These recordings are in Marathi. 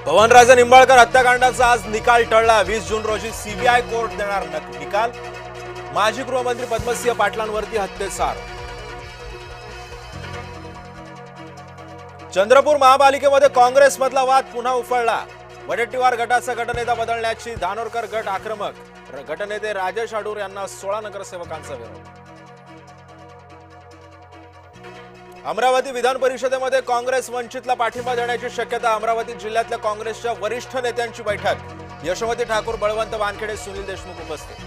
पवनराजे निंबाळकर हत्याकांडाचा आज निकाल टळला। 20 जून रोजी सीबीआय कोर्ट देणार निकाल। माजी गृहमंत्री पद्मसिंह पाटलांवरती हत्येचा आरोप। चंद्रपूर महापालिकेमध्ये काँग्रेसमधला वाद पुन्हा उफाळला। वडेट्टीवार गटाचा गटनेता बदलण्याची धानोरकर गट आक्रमक। गटनेते राजेश आडूर यांना 16 नगरसेवकांचा विरोध। अमरावती विधान परिषदेमध्ये काँग्रेस वंचितला पाठिंबा देण्याची शक्यता। अमरावती जिल्ह्यातल्या काँग्रेसच्या वरिष्ठ नेत्यांची बैठक। यशोमती ठाकूर, बळवंत वानखेडे, सुनील देशमुख उपस्थित।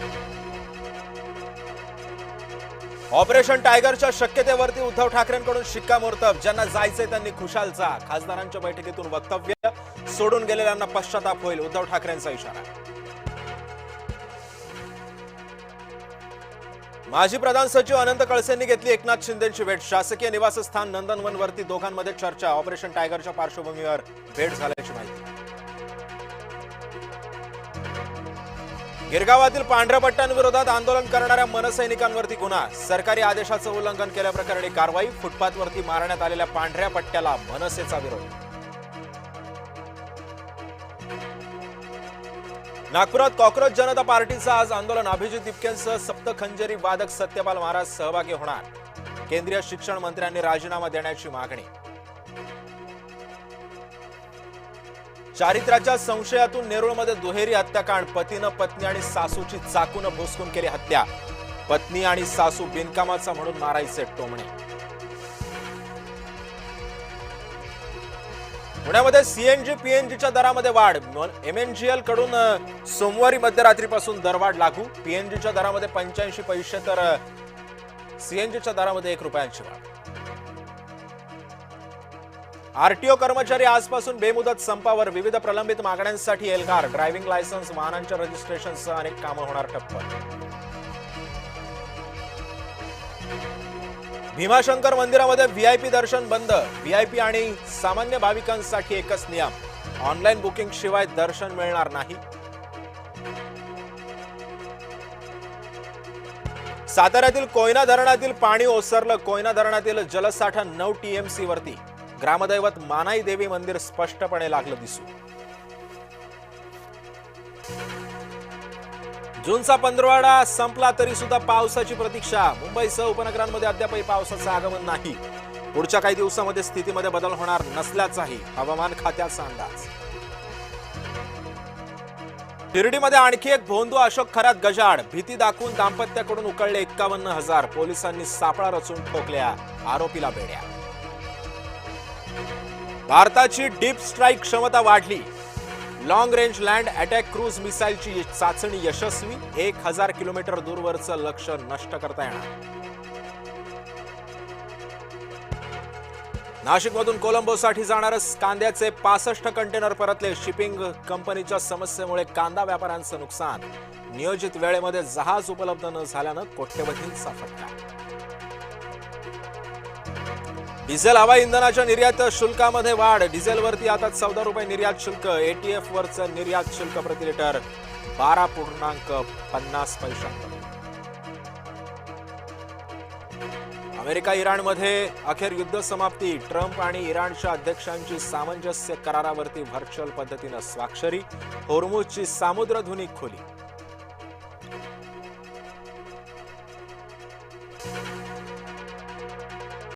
ऑपरेशन टायगरच्या शक्यतेवरती उद्धव ठाकरेंकडून शिक्कामोर्तब। ज्यांना जायचंय त्यांनी खुशाल जा। खासदारांच्या बैठकीतून वक्तव्य। सोडून गेलेल्यांना पश्चाताप होईल, उद्धव ठाकरेंचा इशारा। माजी प्रधान सचिव अनंत कळसेंनी घेतली एकनाथ शिंदेंची भेट। शासकीय निवासस्थान नंदनवनवरती दोघांमध्ये चर्चा। ऑपरेशन टायगरच्या पार्श्वभूमीवर भेट झाल्याची माहिती। गिरगावातील पांढऱ्या पट्ट्यांविरोधात आंदोलन करणाऱ्या मनसैनिकांवरती गुन्हा। सरकारी आदेशाचं उल्लंघन केल्याप्रकरणी कारवाई। फुटपाथवरती मारण्यात आलेल्या पांढऱ्या पट्ट्याला मनसेचा विरोध। नागपुरात कॉक्रोच जनता पार्टीचं आज आंदोलन। अभिजित दिपकेंसह सप्तखंजरी वादक सत्यपाल महाराज सहभागी होणार। केंद्रीय शिक्षण मंत्र्यांनी राजीनामा देण्याची मागणी। चारित्र्याच्या संशयातून नेरूळमध्ये दुहेरी हत्याकांड। पतीनं पत्नी आणि सासूची चाकूनं भोसकून केली हत्या। पत्नी आणि सासू बिनकामाचा म्हणून मारायचे टोमणे। पुण्यामध्ये सीएनजी पीएनजीच्या दरामध्ये वाढ। एमएनजीएल कडून सोमवारी मध्यरात्रीपासून दरवाढ लागू। पीएनजीच्या दरामध्ये 85 पैसे तर सीएनजीच्या दरामध्ये 1 रुपयांची वाढ। आरटीओ कर्मचारी आजपासून बेमुदत संपावर। विविध प्रलंबित मागण्यांसाठी एल्गार। ड्रायव्हिंग लायसन्स, वाहनांच्या रजिस्ट्रेशनसह अनेक कामं होणार ठप्प। भीमाशंकर मंदिरामध्ये व्हीआयपी दर्शन बंद। व्हीआयपी आणि सामान्य भाविकांसाठी एकच नियम। ऑनलाईन बुकिंग शिवाय दर्शन मिळणार नाही। साताऱ्यातील कोयना धरणातील पाणी ओसरलं। कोयना धरणातील जलसाठा 9 टीएमसी वरती। ग्रामदैवत मानाई देवी मंदिर स्पष्टपणे लागलं दिसू। जूनचा 15वाडा संपला तरी सुद्धा पावसाची प्रतीक्षा। मुंबईसह उपनगरांमध्ये अद्यापही पावसाचं आगमन नाही। पुढच्या काही दिवसांमध्ये स्थितीमध्ये बदल होणार नसल्याचाही हवामान खात्याचा अंदाज। शिर्डीमध्ये आणखी एक भोंदू अशोक खरात गजाआड। भीती दाखवून दाम्पत्याकडून उकळले 51,000। पोलिसांनी सापळा रचून ठोकल्या आरोपीला बेड्या। भारताची डीप स्ट्राईक क्षमता वाढली। Long range land attack cruise मिसाईलची चाचणी यशस्वी। 1000 किलोमीटर दूरवरचं लक्ष्य नष्ट करता येणार। नाशिकमधून कोलंबोसाठी जाणारे कांद्याचे 65 कंटेनर परतले। शिपिंग कंपनीच्या समस्येमुळे कांदा व्यापाऱ्यांचं नुकसान। नियोजित वेळेमध्ये जहाज उपलब्ध न झाल्यानं कोट्यवधींचा फटका। डिझेल हवाई इंधनाच्या निर्यात शुल्कामध्ये वाढ। डिझेलवरती आता 14 रुपये निर्यात शुल्क। एटीएफ वरचं निर्यात शुल्क प्रति लिटर 12.50 पैशांवर। अमेरिका इराणमध्ये अखेर युद्ध समाप्ती। ट्रम्प आणि इराणच्या अध्यक्षांची सामंजस्य करारावरती व्हर्च्युअल पद्धतीनं स्वाक्षरी। होर्मुझची सामुद्रधुनी खुली।